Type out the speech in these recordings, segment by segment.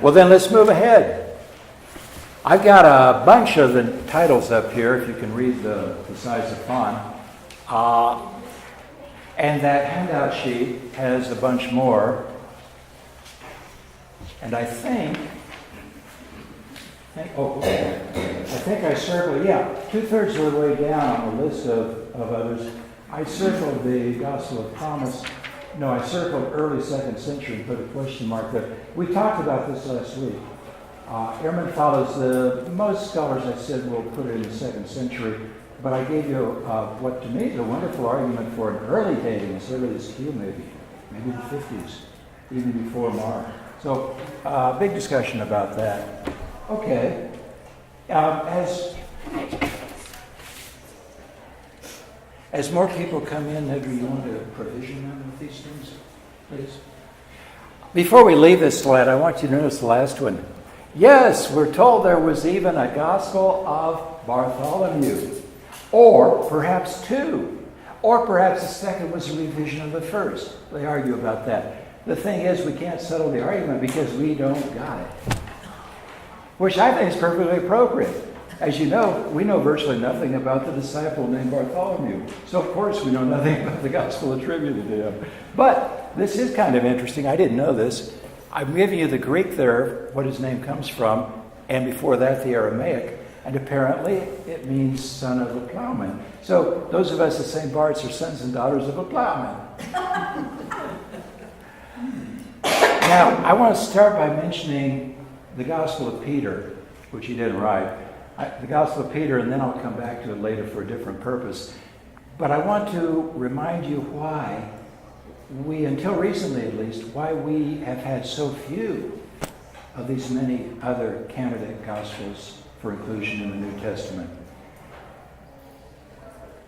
Well, then let's move ahead. I've got a bunch of the titles up here, if you can read the size of font. And that handout sheet has a bunch more. And I think I circled, 2/3 of the way down on the list of others, I circled the Gospel of Thomas. No, I circled early 2nd century and put a question mark there. We talked about this last week. Ehrman follows most scholars, I said, will put it in the 2nd century, but I gave you what to me is a wonderful argument for an early dating, as early as Q maybe the 50s, even before Mark. So, big discussion about that. Okay. As more people come in, maybe you want to provision them with these things, please. Before we leave this slide, I want you to notice the last one. Yes, we're told there was even a Gospel of Bartholomew, or perhaps two, or perhaps the second was a revision of the first. They argue about that. The thing is, we can't settle the argument because we don't got it, which I think is perfectly appropriate. As you know, we know virtually nothing about the disciple named Bartholomew. So, of course, we know nothing about the gospel attributed to him. But this is kind of interesting. I didn't know this. I'm giving you the Greek there, what his name comes from, and before that, the Aramaic. And apparently, it means son of a plowman. So, those of us at St. Bart's are sons and daughters of a plowman. Now, I want to start by mentioning the Gospel of Peter, which he didn't write. The Gospel of Peter, and then I'll come back to it later for a different purpose. But I want to remind you why we, until recently at least, why we have had so few of these many other candidate Gospels for inclusion in the New Testament.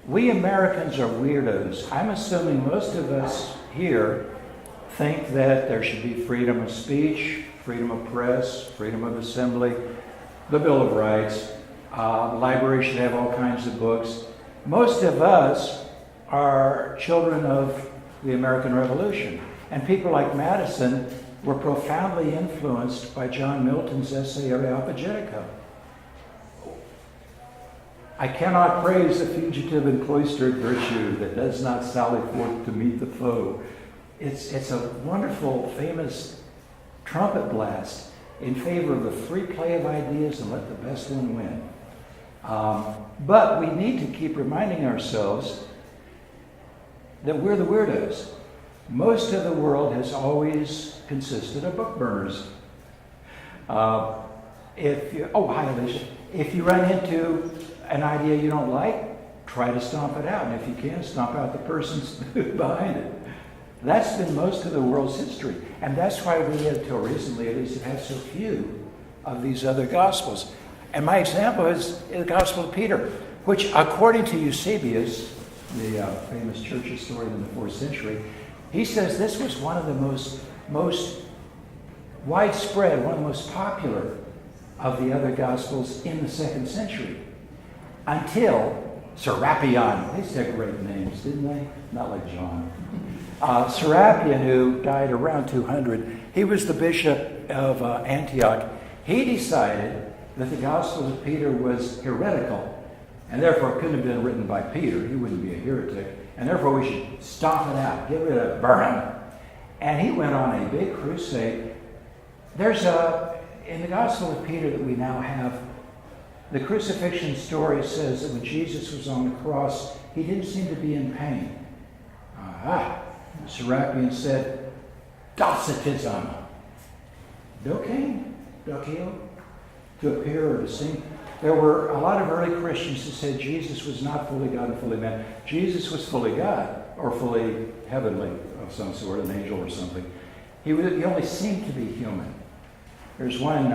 We Americans are weirdos. I'm assuming most of us here think that there should be freedom of speech, freedom of press, freedom of assembly, the Bill of Rights. The library should have all kinds of books. Most of us are children of the American Revolution. And people like Madison were profoundly influenced by John Milton's essay Areopagitica. I cannot praise the fugitive and cloistered virtue that does not sally forth to meet the foe. It's a wonderful, famous trumpet blast in favor of the free play of ideas and let the best one win. But we need to keep reminding ourselves that we're the weirdos. Most of the world has always consisted of book burners. Hi, Alicia. If you run into an idea you don't like, try to stomp it out. And if you can't, stomp out the person's behind it. That's been most of the world's history. And that's why we, until recently at least, have had so few of these other Gospels. And my example is the Gospel of Peter, which, according to Eusebius, the famous church historian in the 4th century, he says this was one of the most widespread, one of the most popular of the other Gospels in the 2nd century. Until Serapion. They said great names, didn't they? Not like John. Serapion, who died around 200, he was the bishop of Antioch. He decided that the Gospel of Peter was heretical, and therefore it couldn't have been written by Peter. He wouldn't be a heretic. And therefore we should stomp it out, get rid of it, burn it. And he went on a big crusade. In the Gospel of Peter that we now have, the crucifixion story says that when Jesus was on the cross, he didn't seem to be in pain. Serapion said, Docetism. Docaine? Doceo? To appear or to sing. There were a lot of early Christians who said Jesus was not fully God and fully man. Jesus was fully God, or fully heavenly of some sort, an angel or something. He only seemed to be human. There's one,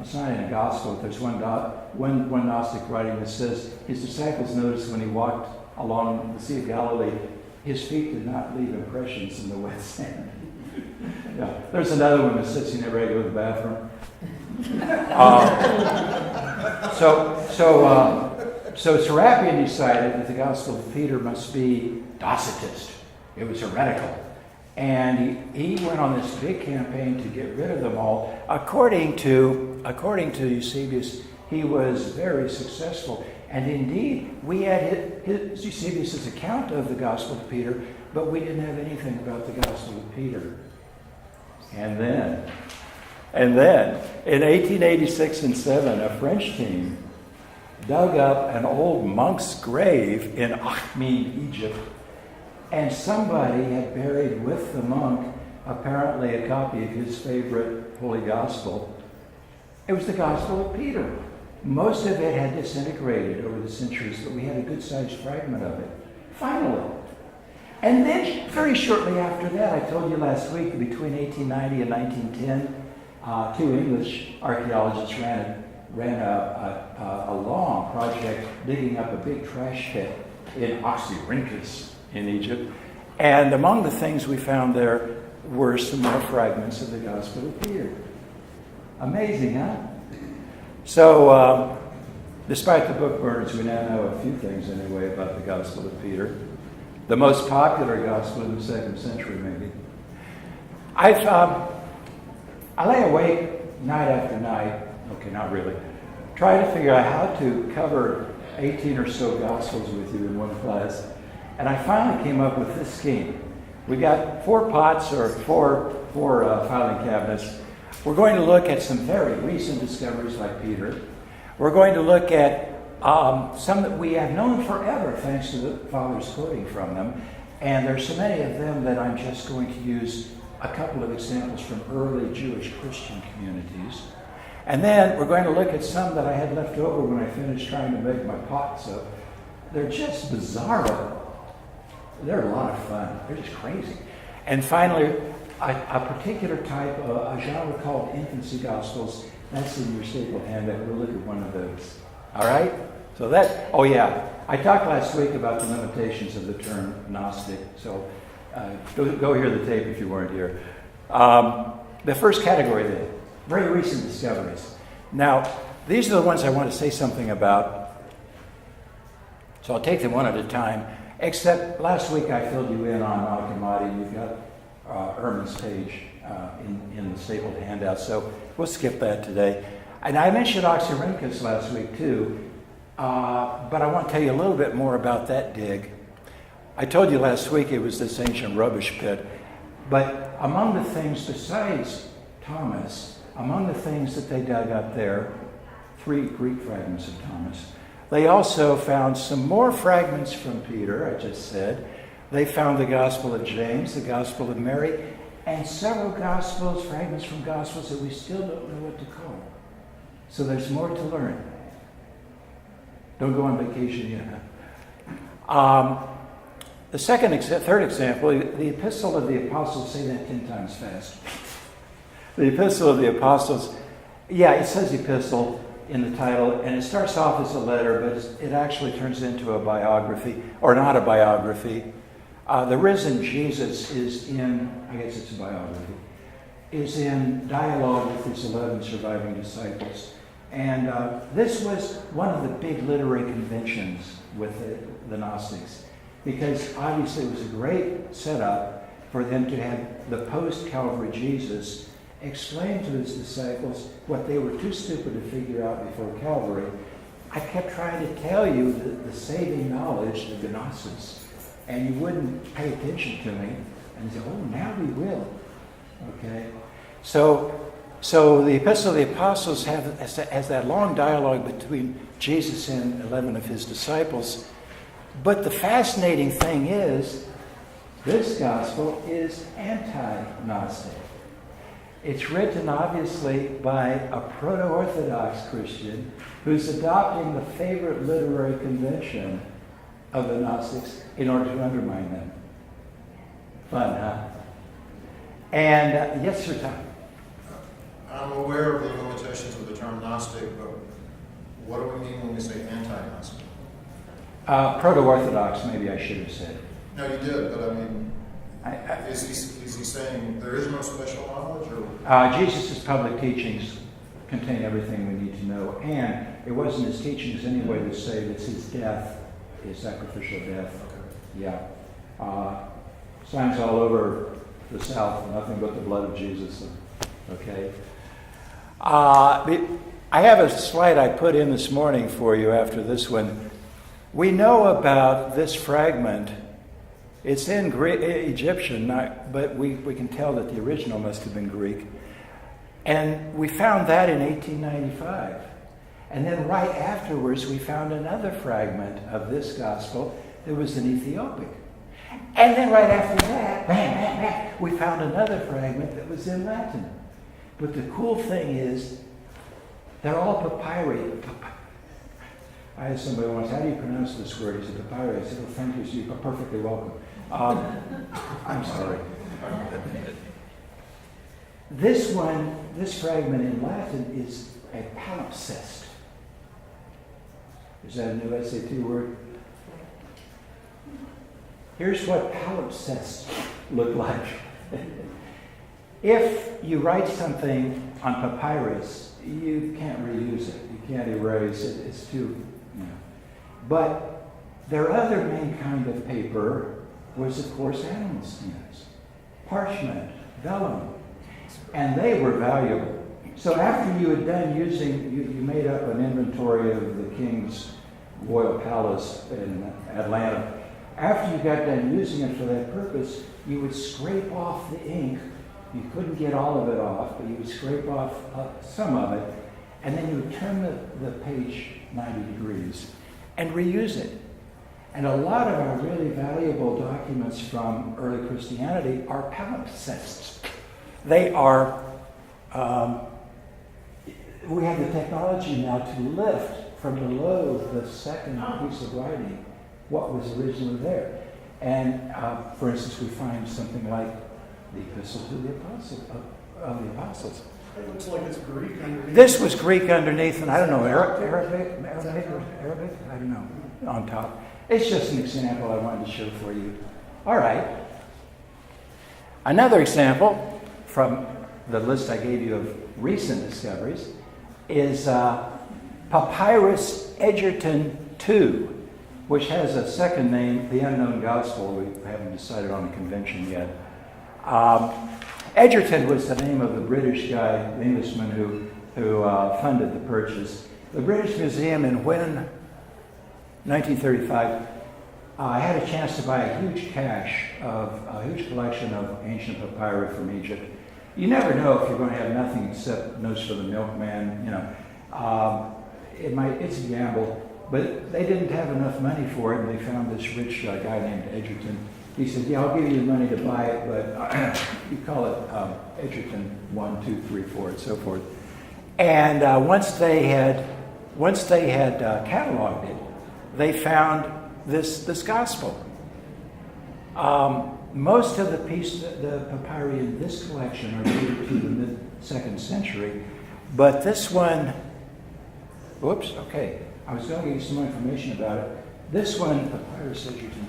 it's not in a gospel, but there's one Gnostic writing that says his disciples noticed when he walked along the Sea of Galilee, his feet did not leave impressions in the wet sand. Yeah. There's another one that says he never had to go to the bathroom. So Serapion decided that the Gospel of Peter must be Docetist. It was heretical. And he went on this big campaign to get rid of them all. According to Eusebius, he was very successful. And indeed, we had Eusebius' account of the Gospel of Peter, but we didn't have anything about the Gospel of Peter. And then, in 1886 and 7, a French team dug up an old monk's grave in Akhmim, Egypt, and somebody had buried with the monk apparently a copy of his favorite Holy Gospel. It was the Gospel of Peter. Most of it had disintegrated over the centuries, but we had a good-sized fragment of it, finally. And then, very shortly after that, I told you last week that between 1890 and 1910, two English archaeologists ran a long project digging up a big trash pit in Oxyrhynchus in Egypt. And among the things we found there were some more fragments of the Gospel of Peter. Amazing, huh? So, despite the book burners, we now know a few things anyway about the Gospel of Peter. The most popular gospel in the 2nd century, maybe. I lay awake night after night, okay, not really, trying to figure out how to cover 18 or so gospels with you in one class. And I finally came up with this scheme. We got 4 pots or four filing cabinets. We're going to look at some very recent discoveries like Peter. We're going to look at some that we have known forever, thanks to the fathers quoting from them. And there's so many of them that I'm just going to use a couple of examples from early Jewish Christian communities. And then we're going to look at some that I had left over when I finished trying to make my pots up. They're just bizarro. They're a lot of fun. They're just crazy. And finally, a particular type, a genre called infancy gospels. That's in your staple handout. We'll look at one of those. All right? So I talked last week about the limitations of the term Gnostic. So go hear the tape if you weren't here. The first category then, very recent discoveries. Now, these are the ones I want to say something about. So I'll take them one at a time. Except last week I filled you in on Al-Qamadi. You've got Erman's page in the stapled handout. So we'll skip that today. And I mentioned Oxyrhynchus last week too, but I want to tell you a little bit more about that dig. I told you last week it was this ancient rubbish pit, but among the things besides Thomas, among the things that they dug up there, 3 Greek fragments of Thomas, they also found some more fragments from Peter, I just said. They found the Gospel of James, the Gospel of Mary, and several Gospels, fragments from Gospels that we still don't know what to call. So there's more to learn. Don't go on vacation yet. The third example, the Epistle of the Apostles, say that 10 times fast. The Epistle of the Apostles, it says Epistle in the title, and it starts off as a letter, but it actually turns into a biography, or not a biography. The risen Jesus is in, I guess it's a biography, is in dialogue with his 11 surviving disciples. And this was one of the big literary conventions with the Gnostics, because obviously it was a great setup for them to have the post-Calvary Jesus explain to his disciples what they were too stupid to figure out before Calvary. I kept trying to tell you the saving knowledge of the Gnosis, and you wouldn't pay attention to me. And you say, oh, now we will. Okay? So the Epistle of the Apostles has that long dialogue between Jesus and 11 of his disciples. But the fascinating thing is, this gospel is anti-Gnostic. It's written, obviously, by a proto-Orthodox Christian who's adopting the favorite literary convention of the Gnostics in order to undermine them. Fun, huh? And yes, sir, Tom? I'm aware of the limitations of the term Gnostic, but what do we mean when we say anti-Gnostic? Proto-Orthodox, maybe I should have said. No, you did, but I mean, is he saying there is no special knowledge? Or? Jesus' public teachings contain everything we need to know, and it wasn't his teachings anyway that saved, it's his death, his sacrificial death. Okay. Yeah. Signs all over the South, nothing but the blood of Jesus. Okay. I have a slide I put in this morning for you after this one. We know about this fragment. It's in Egyptian, but we can tell that the original must have been Greek. And we found that in 1895. And then right afterwards, we found another fragment of this gospel that was in Ethiopic. And then right after that, bang, bang, bang, we found another fragment that was in Latin. But the cool thing is, they're all papyri. I asked somebody once, how do you pronounce this word? He said, papyri. I said, well, thank you, so you're perfectly welcome. I'm sorry. This fragment in Latin is a palimpsest. Is that a new SAT word? Here's what palimpsests look like. If you write something on papyrus, you can't reuse it. You can't erase it. It's too, But their other main kind of paper was, of course, animal skins, parchment, vellum, and they were valuable. So after you had done using, you made up an inventory of the king's royal palace in Atlanta. After you got done using it for that purpose, you would scrape off the ink. You couldn't get all of it off, but you would scrape off some of it, and then you would turn the page 90 degrees and reuse it. And a lot of our really valuable documents from early Christianity are palimpsests. They are, we have the technology now to lift from below the second piece of writing what was originally there. And for instance, we find something like the Epistle to the Apostles. It looks like it's Greek underneath. This was Greek underneath, and I don't know, Arabic? I don't know, on top. It's just an example I wanted to show for you. All right. Another example from the list I gave you of recent discoveries is Papyrus Egerton II, which has a second name, the Unknown Gospel. We haven't decided on a convention yet. Egerton was the name of the British guy, the Englishman who funded the purchase. The British Museum in 1935, I had a chance to buy a huge collection of ancient papyri from Egypt. You never know if you're going to have nothing except Notes for the Milkman. It's a gamble, but they didn't have enough money for it, and they found this rich guy named Egerton. He said, "Yeah, I'll give you the money to buy it, but you call it Egerton 1, 2, 3, 4, and so forth." And once they had cataloged it, they found this gospel. Most of the papyri in this collection are dated to the mid-2nd century, but this one, I was going to give you some more information about it. This one, Papyrus Egerton,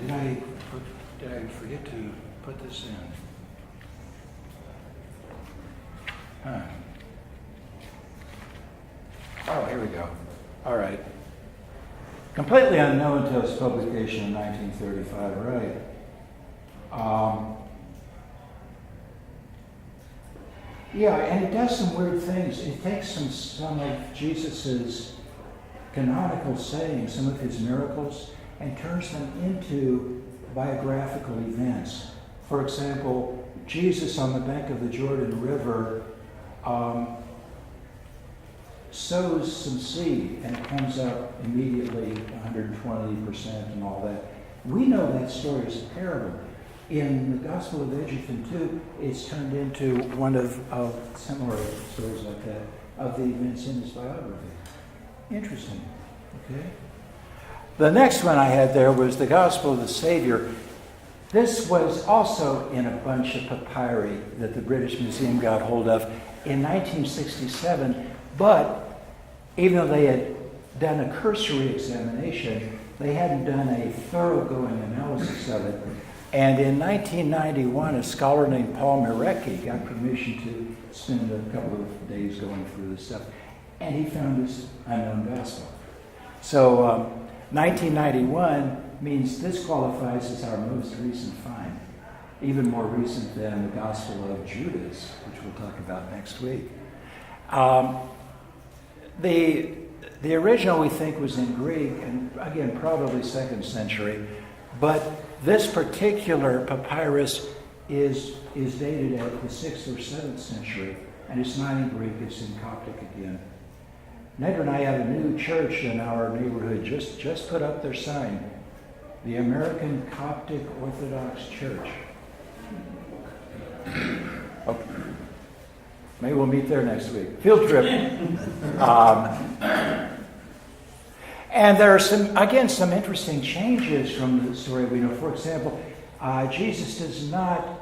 did I forget to put this in? Oh, here we go. All right. Completely unknown until its publication in 1935, right? And it does some weird things. It takes some of Jesus's canonical sayings, some of his miracles, and turns them into biographical events. For example, Jesus on the bank of the Jordan River sows some seed, and it comes up immediately 120% and all that. We know that story is a parable. In the Gospel of Egerton, too, it's turned into one of similar stories like that, of the events in his biography. Interesting. Okay? The next one I had there was the Gospel of the Savior. This was also in a bunch of papyri that the British Museum got hold of in 1967, but even though they had done a cursory examination, they hadn't done a thoroughgoing analysis of it. And in 1991, a scholar named Paul Mirecki got permission to spend a couple of days going through this stuff, and he found this unknown gospel. So 1991 means this qualifies as our most recent find. even more recent than the Gospel of Judas, which we'll talk about next week. The original, we think, was in Greek, and again, probably 2nd century, but this particular papyrus is dated at the 6th or 7th century, and it's not in Greek, it's in Coptic again. Ned and I have a new church in our neighborhood, just put up their sign, the American Coptic Orthodox Church. Okay. Maybe we'll meet there next week. Field trip. And there are some interesting changes from the story we know. For example, Jesus does not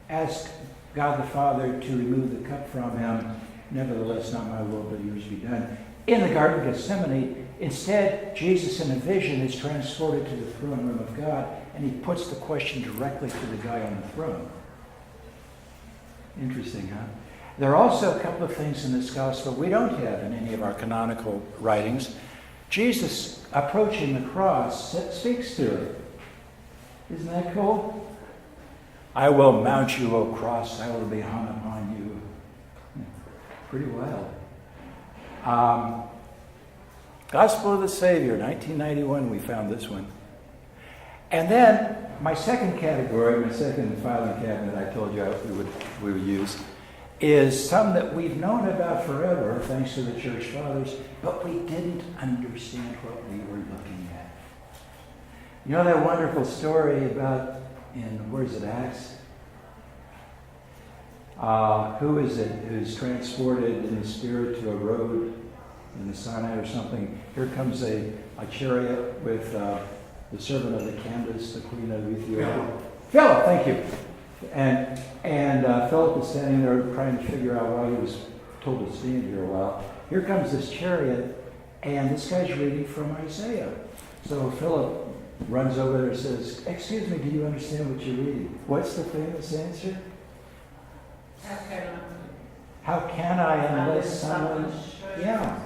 ask God the Father to remove the cup from him. Nevertheless, not my will, but yours be done. In the Garden of Gethsemane, instead, Jesus in a vision is transported to the throne room of God, and he puts the question directly to the guy on the throne. Interesting, huh? There are also a couple of things in this gospel we don't have in any of our canonical writings. Jesus, approaching the cross, speaks to it. Isn't that cool? I will mount you, O cross. I will be hung upon you. Pretty wild. Gospel of the Savior, 1991, we found this one. And then my second category, my second filing cabinet I told you we would use, is some that we've known about forever, thanks to the Church Fathers, but we didn't understand what we were looking at. You know that wonderful story about, where is it, Acts? Who is it who's transported in the Spirit to a road in the Sinai or something? Here comes a chariot with the servant of the Candace, the queen of Ethiopia. Philip, thank you. And Philip is standing there trying to figure out why he was told to stand here a while. Here comes this chariot, and this guy's reading from Isaiah. So Philip runs over there and says, "Excuse me, do you understand what you're reading?" What's the famous answer? How can I unless someone... Yeah.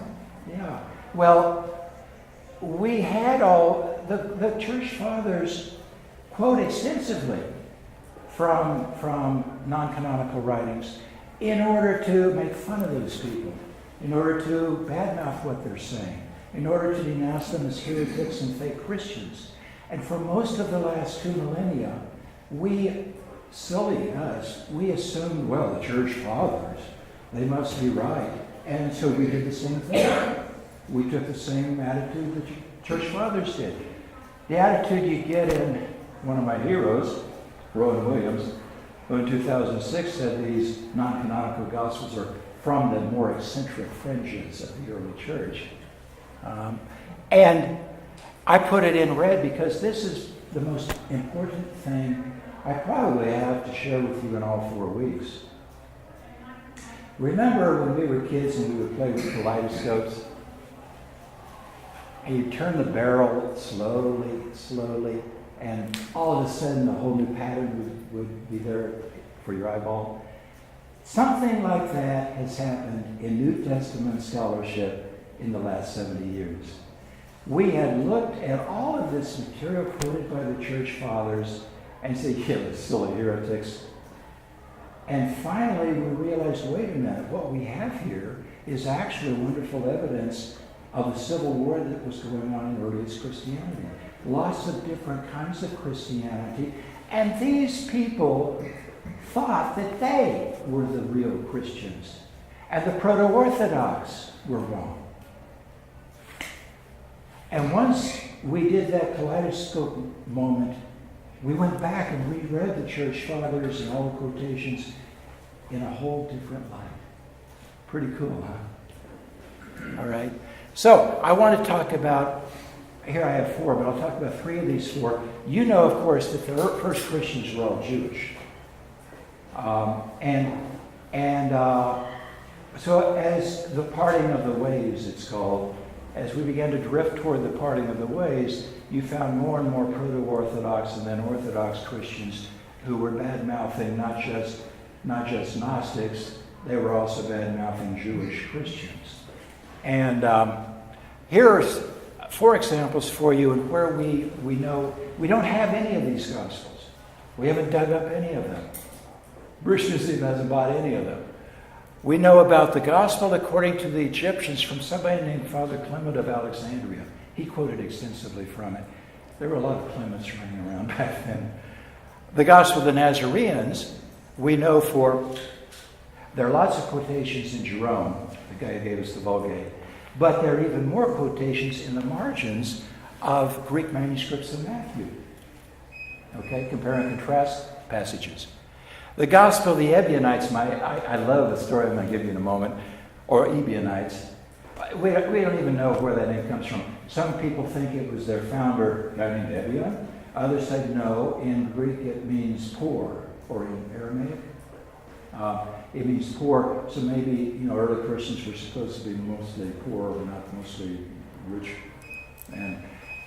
Well, we had the Church Fathers quote extensively from non-canonical writings in order to make fun of those people, in order to badmouth what they're saying, in order to denounce them as heretics and fake Christians. And for most of the last 2 millennia, we assumed, well, the Church Fathers, they must be right. And so we did the same thing. We took the same attitude that the Church Fathers did. The attitude you get in one of my heroes, Rowan Williams, who in 2006 said these non-canonical Gospels are from the more eccentric fringes of the early church. And I put it in red because this is the most important thing I probably have to share with you in all 4 weeks. Remember when we were kids and we would play with kaleidoscopes? And you turn the barrel slowly, and all of a sudden a whole new pattern would be there for your eyeball. Something like that has happened in New Testament scholarship in the last 70 years. We had looked at all of this material quoted by the Church Fathers and said, yeah, they're silly heretics. And finally we realized, wait a minute, what we have here is actually wonderful evidence of the civil war that was going on in earliest Christianity. Lots of different kinds of Christianity. And these people thought that they were the real Christians. And the proto-Orthodox were wrong. And once we did that kaleidoscope moment, we went back and reread the Church Fathers and all the quotations in a whole different light. Pretty cool, huh? All right. So I want to talk about, here I have 4, but I'll talk about 3 of these 4. You know, of course, that the first Christians were all Jewish. So as the parting of the ways, it's called, as we began to drift toward the parting of the ways, you found more and more proto-Orthodox and then Orthodox Christians who were bad-mouthing not just Gnostics, they were also bad-mouthing Jewish Christians. And here's 4 examples for you where we know we don't have any of these Gospels. We haven't dug up any of them. British Museum hasn't bought any of them. We know about the gospel according to the Egyptians from somebody named Father Clement of Alexandria. He quoted extensively from it. There were a lot of Clements running around back then. The gospel of the Nazareans, we know there are lots of quotations in Jerome, the guy who gave us the Vulgate, but there are even more quotations in the margins of Greek manuscripts of Matthew. Okay, compare and contrast passages. The Gospel of the Ebionites, I love the story I'm going to give you in a moment, or Ebionites. We don't even know where that name comes from. Some people think it was their founder, a guy named Ebion. Others say no, in Greek it means poor, or in Aramaic. It means poor, so maybe early Christians were supposed to be mostly poor, or not mostly rich.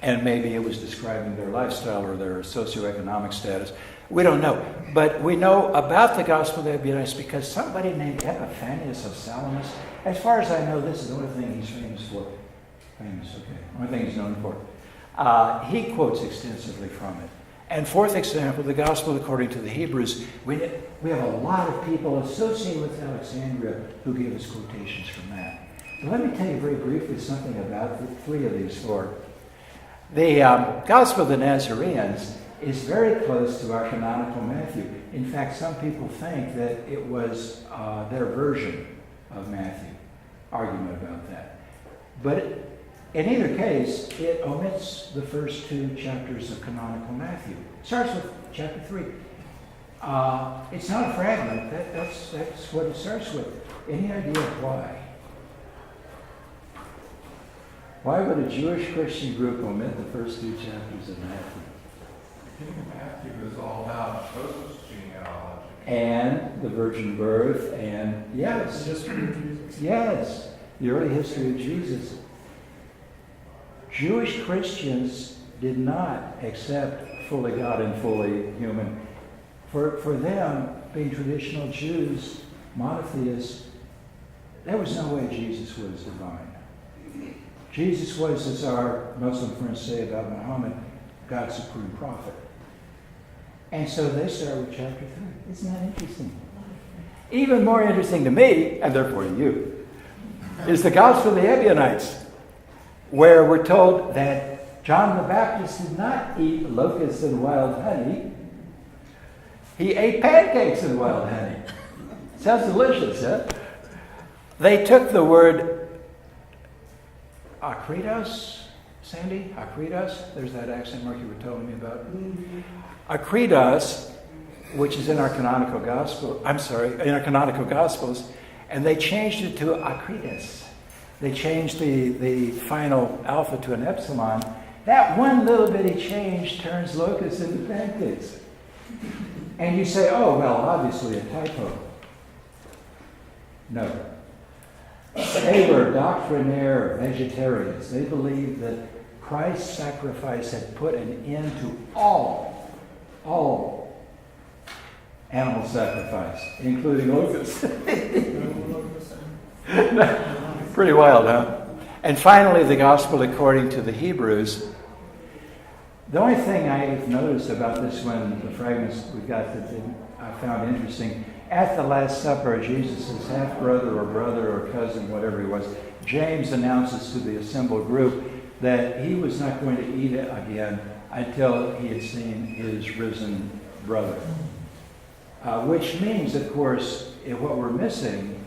And maybe it was describing their lifestyle or their socioeconomic status. We don't know. But we know about the Gospel of the Ebionites because somebody named Epiphanius of Salamis, as far as I know, this is the only thing he's famous for. Only thing he's known for. He quotes extensively from it. And fourth example, the Gospel according to the Hebrews. We have a lot of people associated with Alexandria who give us quotations from that. So let me tell you very briefly something about the three of these four. The Gospel of the Nazareans is very close to our canonical Matthew. In fact, some people think that it was their version of Matthew. Argument about that. But in either case, it omits the first two chapters of canonical Matthew. It starts with chapter 3. It's not a fragment. That's what it starts with. Any idea why? Why would a Jewish Christian group omit the first two chapters of Matthew? Matthew is all about Joseph's genealogy. And the virgin birth, and yes, The history of Jesus. yes, the early history of Jesus. Jewish Christians did not accept fully God and fully human. For them, being traditional Jews, monotheists, there was no way Jesus was divine. Jesus was, as our Muslim friends say about Muhammad, God's supreme prophet. And so they start with chapter 3. Isn't that interesting? Even more interesting to me, and therefore to you, is the Gospel of the Ebionites, where we're told that John the Baptist did not eat locusts and wild honey. He ate pancakes and wild honey. Sounds delicious, huh? They took the word akritos, Sandy? Akritos? There's that accent mark you were telling me about. Akritos, which is in our canonical gospel, in our canonical gospels, and they changed it to akritos. They changed the final alpha to an epsilon. That one little bitty change turns locusts into pancakes. And you say, oh, well, obviously a typo. No. They were doctrinaire vegetarians. They believed that Christ's sacrifice had put an end to all animal sacrifice, including locusts. Pretty wild, huh? And finally, the Gospel according to the Hebrews. The only thing I've noticed about this one, the fragments we got that I found interesting, at the Last Supper, Jesus' half-brother or brother or cousin, whatever he was, James announces to the assembled group that he was not going to eat it again until he had seen his risen brother. Which means, of course, if what we're missing,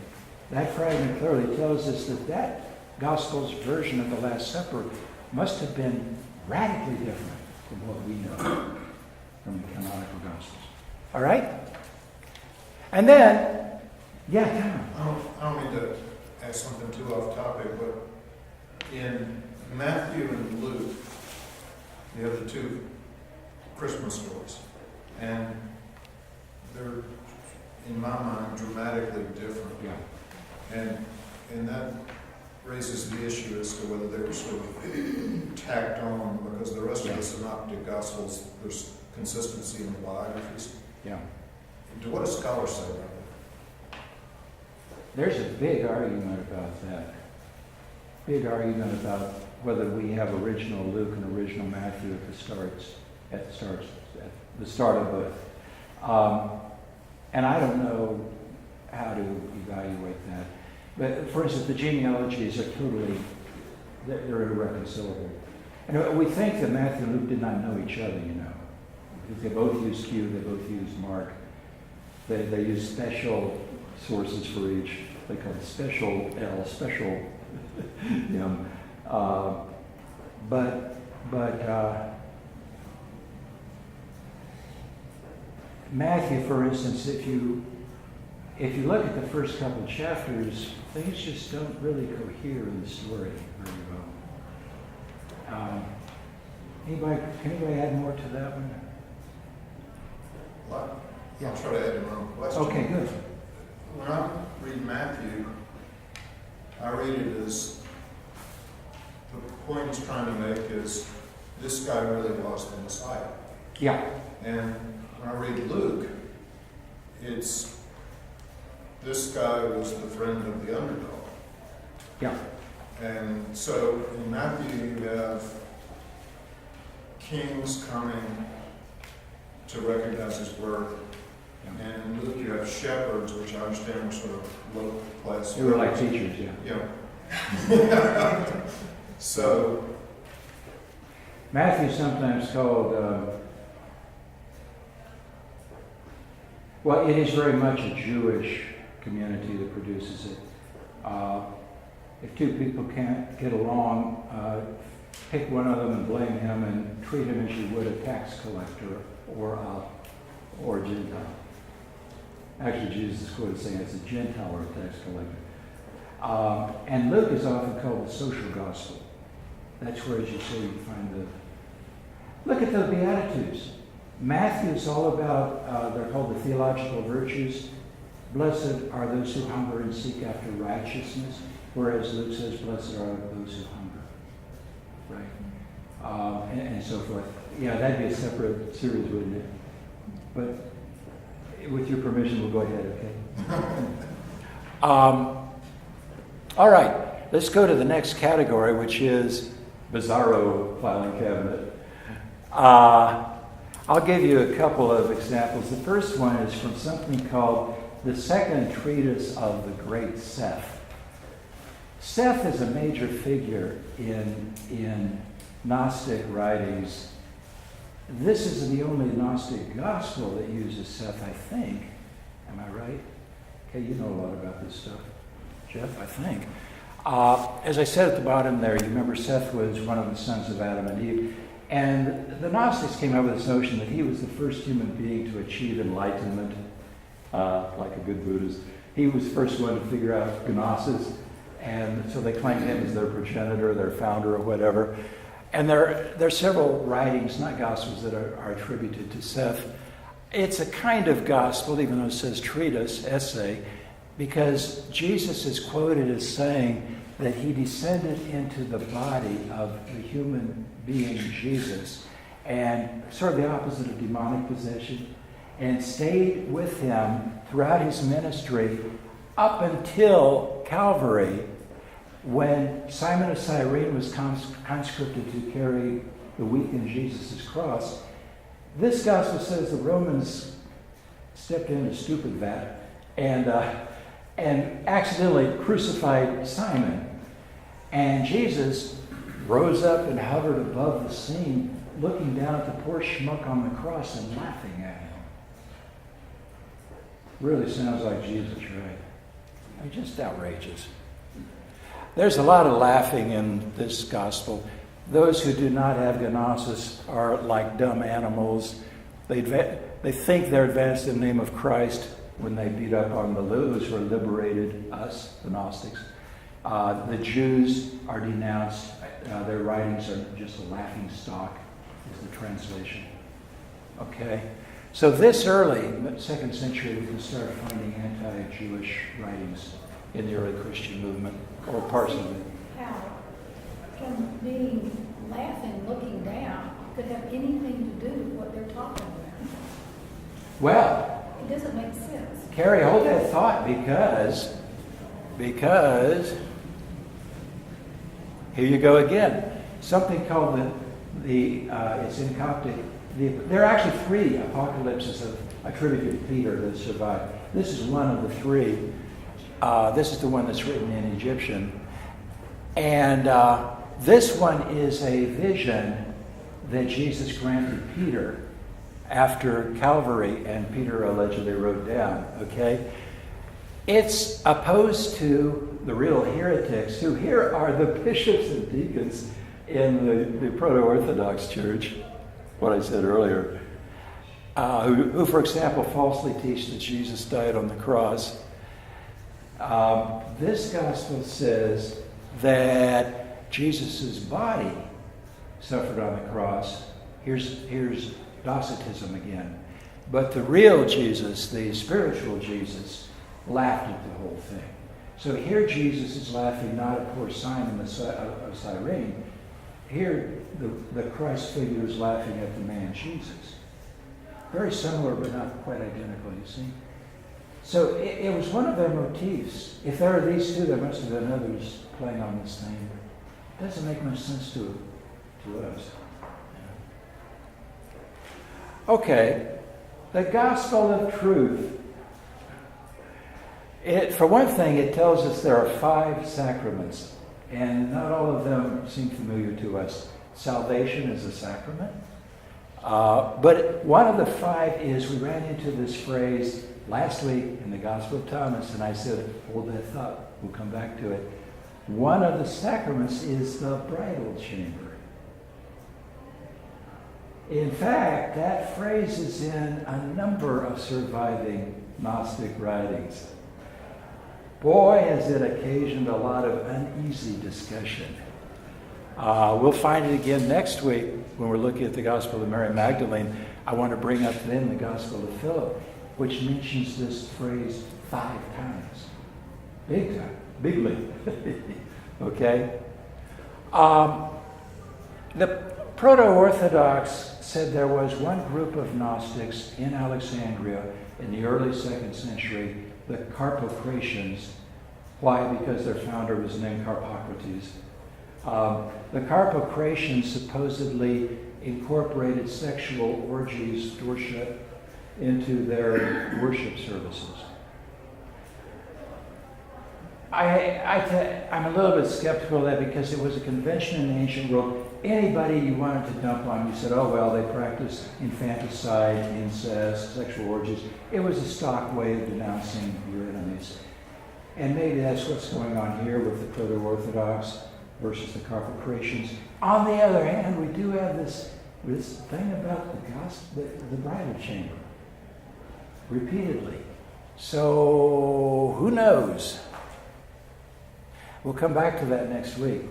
that fragment clearly tells us that Gospel's version of the Last Supper must have been radically different from what we know from the canonical Gospels. All right? And then, yeah. I don't mean to add something too off topic, but in Matthew and Luke, the other two Christmas stories, and they're, in my mind, dramatically different. Yeah. And that raises the issue as to whether they were sort of tacked on, because the rest of the synoptic gospels, there's consistency in the biographies. Yeah. What do scholars say about that? There's a big argument about that. Big argument about whether we have original Luke and original Matthew at the start of And I don't know how to evaluate that. But for instance, the genealogies are they're irreconcilable. And we think that Matthew and Luke did not know each other, because they both used Q, they both used Mark. They used special sources for each. They call it special L, special M. But Matthew, for instance, if you look at the first couple of chapters, things just don't really cohere in the story very well. Can anybody add more to that one? Well, Yeah. I'll try to add my own question. Okay, good. When I read Matthew, I read it as the point he's trying to make is this guy really was the Messiah. Yeah. And when I read Luke, it's this guy was the friend of the underdog. Yeah. And so in Matthew, you have kings coming to recognize his birth. And in Luke, you have shepherds, which I understand were sort of low class. They were like teachers, yeah. Yeah. So Matthew's sometimes called, well, it is very much a Jewish community that produces it. If two people can't get along, pick one of them and blame him and treat him as you would a tax collector or a Gentile. Actually, Jesus is quoted saying it's a Gentile or a tax collector. And Luke is often called the social gospel. That's where, as you say, you find look at the Beatitudes. Matthew is all about, they're called the theological virtues. Blessed are those who hunger and seek after righteousness, whereas Luke says, blessed are those who hunger. Right? And so forth. Yeah, that'd be a separate series, wouldn't it? But with your permission, we'll go ahead, okay? All right, let's go to the next category, which is bizarro filing cabinet. I'll give you a couple of examples. The first one is from something called the Second Treatise of the Great Seth. Seth is a major figure in Gnostic writings. This is the only Gnostic gospel that uses Seth, I think. Am I right? Okay, you know a lot about this stuff, Jeff, I think. As I said at the bottom there, you remember Seth was one of the sons of Adam and Eve. And the Gnostics came up with this notion that he was the first human being to achieve enlightenment, like a good Buddhist. He was the first one to figure out Gnosis, and so they claimed him as their progenitor, their founder, or whatever. And there are several writings, not gospels, that are attributed to Seth. It's a kind of gospel, even though it says treatise, essay, because Jesus is quoted as saying that he descended into the body of the human being Jesus, and sort of the opposite of demonic possession, and stayed with him throughout his ministry up until Calvary, when Simon of Cyrene was conscripted to carry the weak in Jesus' cross. This gospel says the Romans stepped in a stupid vat and accidentally crucified Simon. And Jesus rose up and hovered above the scene, looking down at the poor schmuck on the cross and laughing at him. Really sounds like Jesus, right? I mean, just outrageous. There's a lot of laughing in this gospel. Those who do not have gnosis are like dumb animals. They think they're advanced in the name of Christ when they beat up on those who are liberated, us, the Gnostics. The Jews are denounced. Their writings are just a laughing stock, is the translation. Okay? So this early, 2nd century, we can start finding anti-Jewish writings in the early Christian movement, or parts of it. How can being laughing, looking down, could have anything to do with what they're talking about? Well, It doesn't make sense. Carrie, hold that thought, because here you go again. Something called it's in Coptic. There are actually 3 apocalypses attributed to Peter that survived. This is one of the three. This is the one that's written in Egyptian. And this one is a vision that Jesus granted Peter after Calvary, and Peter allegedly wrote down, okay? It's opposed to the real heretics, who here are the bishops and deacons in the Proto-Orthodox Church, what I said earlier, who, for example, falsely teach that Jesus died on the cross. This gospel says that Jesus' body suffered on the cross. Here's Docetism again. But the real Jesus, the spiritual Jesus, laughed at the whole thing. So here Jesus is laughing not at poor Simon of Cyrene. Here the Christ figure is laughing at the man Jesus. Very similar but not quite identical, you see. So it was one of their motifs. If there are these two, there must have been others playing on this theme. It doesn't make much sense to us. Okay, the gospel of truth. For one thing, it tells us there are 5 sacraments, and not all of them seem familiar to us. Salvation is a sacrament. But one of the 5 is, we ran into this phrase last week in the Gospel of Thomas, and I said, hold that thought, we'll come back to it. One of the sacraments is the bridal chamber. In fact, that phrase is in a number of surviving Gnostic writings. Boy, has it occasioned a lot of uneasy discussion. We'll find it again next week when we're looking at the Gospel of Mary Magdalene. I want to bring up then the Gospel of Philip, which mentions this phrase 5 times. Big time. Bigly. Okay? The Proto-Orthodox said there was one group of Gnostics in Alexandria in the early 2nd century, the Carpocratians. Why? Because their founder was named Carpocrates. The Carpocratians supposedly incorporated sexual orgies, dorsha, into their worship services. I'm a little bit skeptical of that because it was a convention in the ancient world. Anybody you wanted to dump on, you said, oh, well, they practiced infanticide, incest, sexual orgies. It was a stock way of denouncing your enemies. And maybe that's what's going on here with the Proto-Orthodox versus the Carpocratians. On the other hand, we do have this thing about the gospel, the bridal chamber, repeatedly. So, who knows? We'll come back to that next week.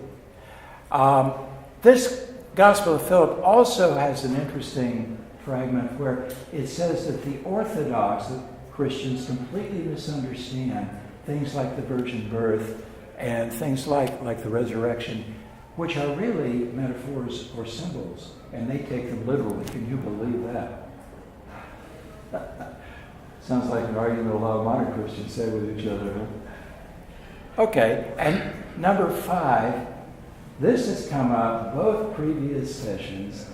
This Gospel of Philip also has an interesting fragment where it says that the Orthodox, the Christians, completely misunderstand things like the virgin birth and things like the resurrection, which are really metaphors or symbols, and they take them literally. Can you believe that? Sounds like an argument a lot of modern Christians say with each other, huh? Okay, and number 5, this has come up both previous sessions.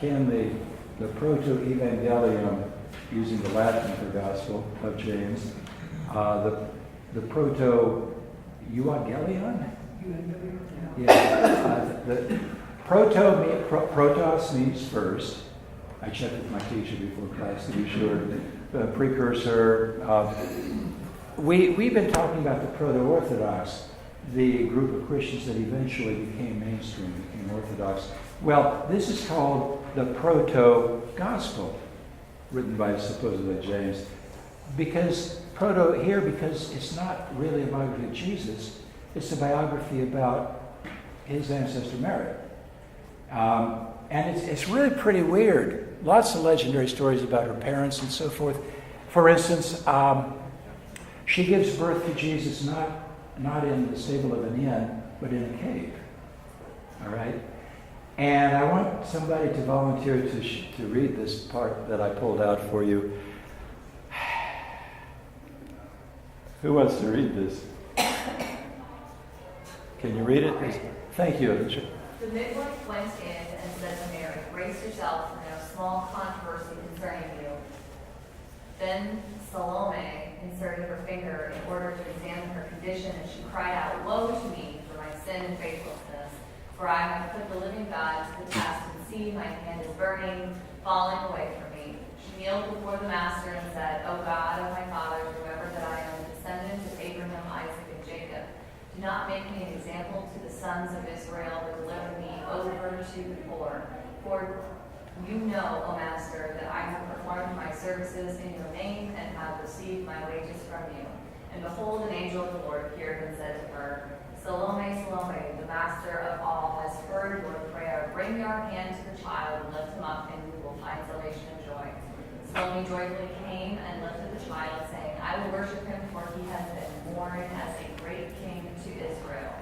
Can the proto-evangelium, using the Latin for gospel of James, the proto-euangelion? Yeah. The protos means first. I checked with my teacher before class to be sure. The precursor. We've been talking about the Proto-Orthodox, the group of Christians that eventually became mainstream, became Orthodox. Well, this is called the Proto-Gospel, written by supposedly James, because it's not really a biography of Jesus, it's a biography about his ancestor Mary. And it's really pretty weird. Lots of legendary stories about her parents and so forth. For instance, she gives birth to Jesus not in the stable of an inn, but in a cave. All right? And I want somebody to volunteer to read this part that I pulled out for you. Who wants to read this? Can you read it? Thank you. The midwife went in and said to Mary, "Brace yourself, for no small controversy concerning you." Then Salome inserted her finger in order to examine her condition, and she cried out, "Woe to me for my sin and faithlessness! For I have put the living God to the test, and see, my hand is burning, falling away from me." She kneeled before the Master and said, "O God of my fathers, remember that I am a descendant of Abraham, Isaac, and Jacob. Do not make me an example to the sons of Israel, but deliver me over to the poor. For you know, O Master, that I have performed my services in your name and have received my wages from you." And behold, an angel of the Lord appeared and said to her, "Salome, Salome, the Master of all has heard your prayer. Bring your hand to the child and lift him up, and you will find salvation and joy." Salome joyfully came and lifted the child, saying, "I will worship him, for he has been born as a great king to Israel."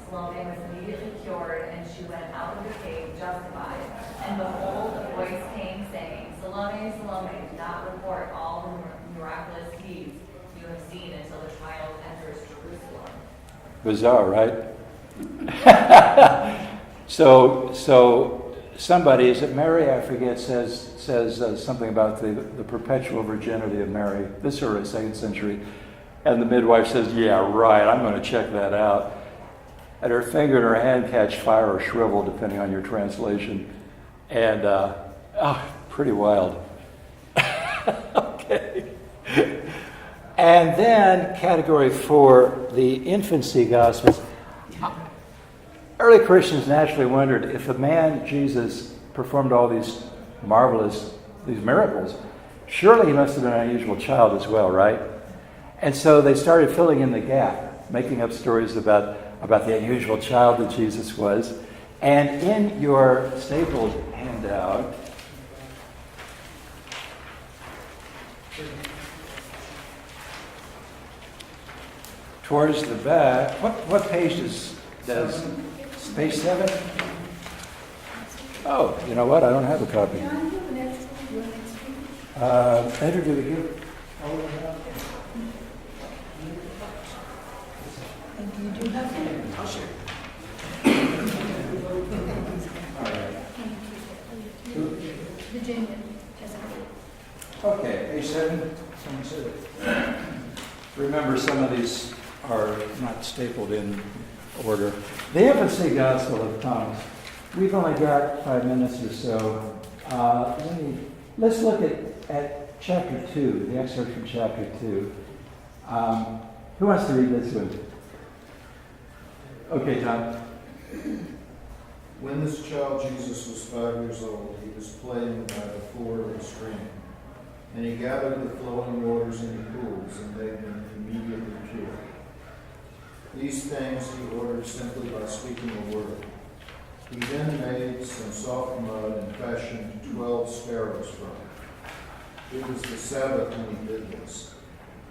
Salome was immediately cured, and she went out of the cave justified. And behold, a voice came saying, "Salome, Salome, do not report all the miraculous deeds you have seen until the child enters Jerusalem." Bizarre, right? So somebody, is it Mary? I forget. Says something about the perpetual virginity of Mary. This is early 2nd century, and the midwife says, "Yeah, right. I'm going to check that out." And her finger and her hand catch fire or shrivel, depending on your translation. And, pretty wild. Okay. And then, category 4, the infancy Gospels. Early Christians naturally wondered if the man, Jesus, performed all these miracles, surely he must have been an unusual child as well, right? And so they started filling in the gap, making up stories about the unusual child that Jesus was. And in your stapled handout, towards the back, what page does page 7? Oh, you know what? I don't have a copy. Can I give an extra? Do you want an extra? Andrew, do we give? And do you do have it? I'll share. Virginia. Okay, page 7. Someone said it. Remember, some of these are not stapled in order. The infancy gospel of Thomas. We've only got 5 minutes or so. Let's look at chapter 2, the excerpt from chapter 2. Who wants to read this one? Okay, Tom. When this child Jesus was 5 years old, he was playing by the ford of a stream. And he gathered the flowing waters into pools and made them immediately pure. These things he ordered simply by speaking a word. He then made some soft mud and fashioned 12 sparrows from it. It was the Sabbath when he did this.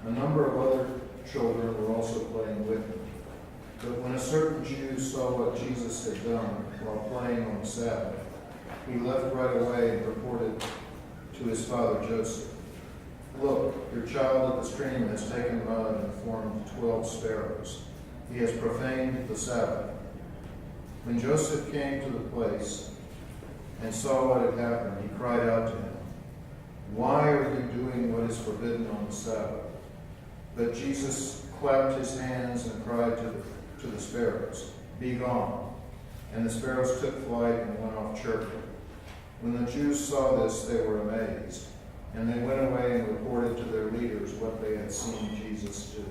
A number of other children were also playing with him. But when a certain Jew saw what Jesus had done while playing on the Sabbath, he left right away and reported to his father Joseph, "Look, your child at the stream has taken mud and formed 12 sparrows. He has profaned the Sabbath." When Joseph came to the place and saw what had happened, he cried out to him, "Why are you doing what is forbidden on the Sabbath?" But Jesus clapped his hands and cried to the sparrows, "Be gone." And the sparrows took flight and went off chirping. When the Jews saw this, they were amazed, and they went away and reported to their leaders what they had seen Jesus do.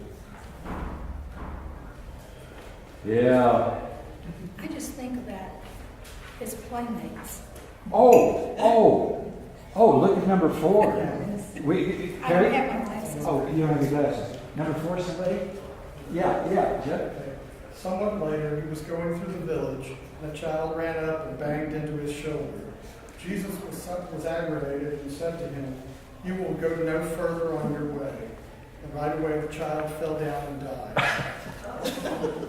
Yeah. I just think about his playmates. Oh, look at number 4. I Carrie? don't have my glasses. Oh, you don't have your glasses. Number 4, somebody? Yeah, Jeff. Somewhat later, he was going through the village, and a child ran up and banged into his shoulder. Jesus was aggravated and said to him, "You will go no further on your way." And right away the child fell down and died.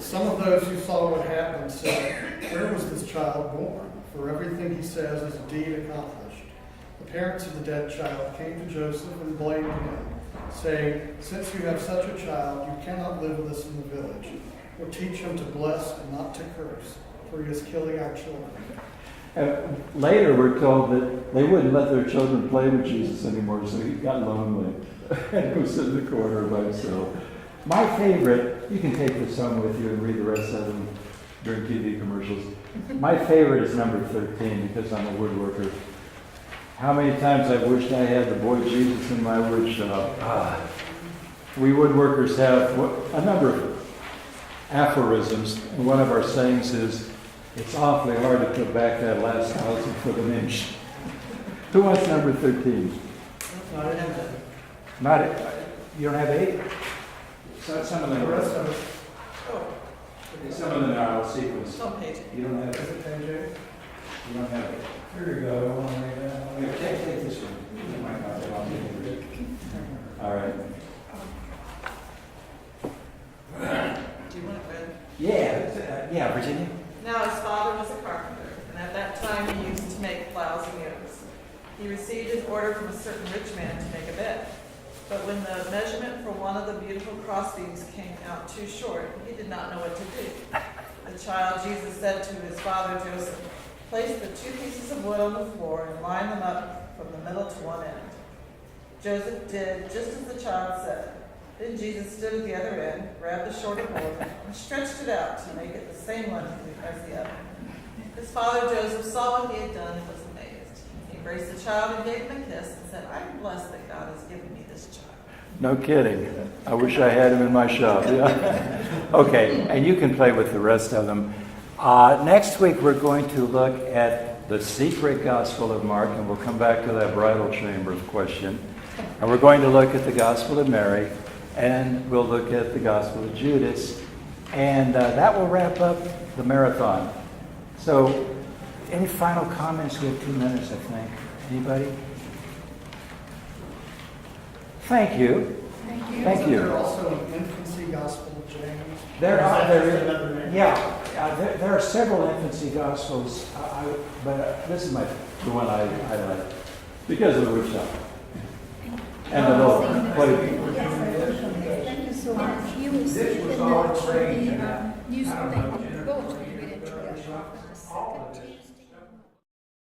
Some of those who saw what happened said, "Where was this child born? For everything he says is indeed accomplished." The parents of the dead child came to Joseph and blamed him, saying, "Since you have such a child, you cannot live with us in the village. Or teach him to bless and not to curse." for he is killing our children. Later, we're told that they wouldn't let their children play with Jesus anymore, so he got lonely and go sit in the corner by himself. My favorite, you can take this home with you and read the rest of them during TV commercials. My favorite is number 13 because I'm a woodworker. How many times I wished I had the boy Jesus in my wood shop. We woodworkers have a number of aphorisms. And one of our sayings is, it's awfully hard to put back that last 1,000th of an inch. Who wants number 13? Not it. You don't have 8? So some of them The are. rest of it, Some of them are out of sequence. Some page. You don't have is it. it page 8? You don't have it. Here you go. I want to make that. Here, take this one. You might not have it. All right. Do you want it read? Yeah, Virginia. Now his father was a carpenter, and at that time he used to make plows and yoke. He received his order from a certain rich man to make a bed. But when the measurement for one of the beautiful crossbeams came out too short, he did not know what to do. The child Jesus said to his father Joseph, place the 2 pieces of wood on the floor and line them up from the middle to one end. Joseph did just as the child said. Then Jesus stood at the other end, grabbed the shorter board, and stretched it out to make it the same length as the other. His father Joseph saw what he had done and was amazed. He embraced the child and gave him a kiss and said, I'm blessed that God has given me this child. No kidding. I wish I had him in my shop. Yeah. Okay, and you can play with the rest of them. Next week we're going to look at the secret Gospel of Mark, and we'll come back to that bridal chamber question. And we're going to look at the Gospel of Mary, and we'll look at the Gospel of Judas, and that will wrap up the marathon. So, any final comments? We have 2 minutes, I think. Anybody? Thank you. Thank you. Is there also an infancy gospel of James? There are, Or is that just another name? there are several infancy gospels, but this is the one I like because of the workshop and the little play. Thank you so much. You will see This it was in all the strange. newspaper. I don't know, Jennifer, Go to you read it. all of this.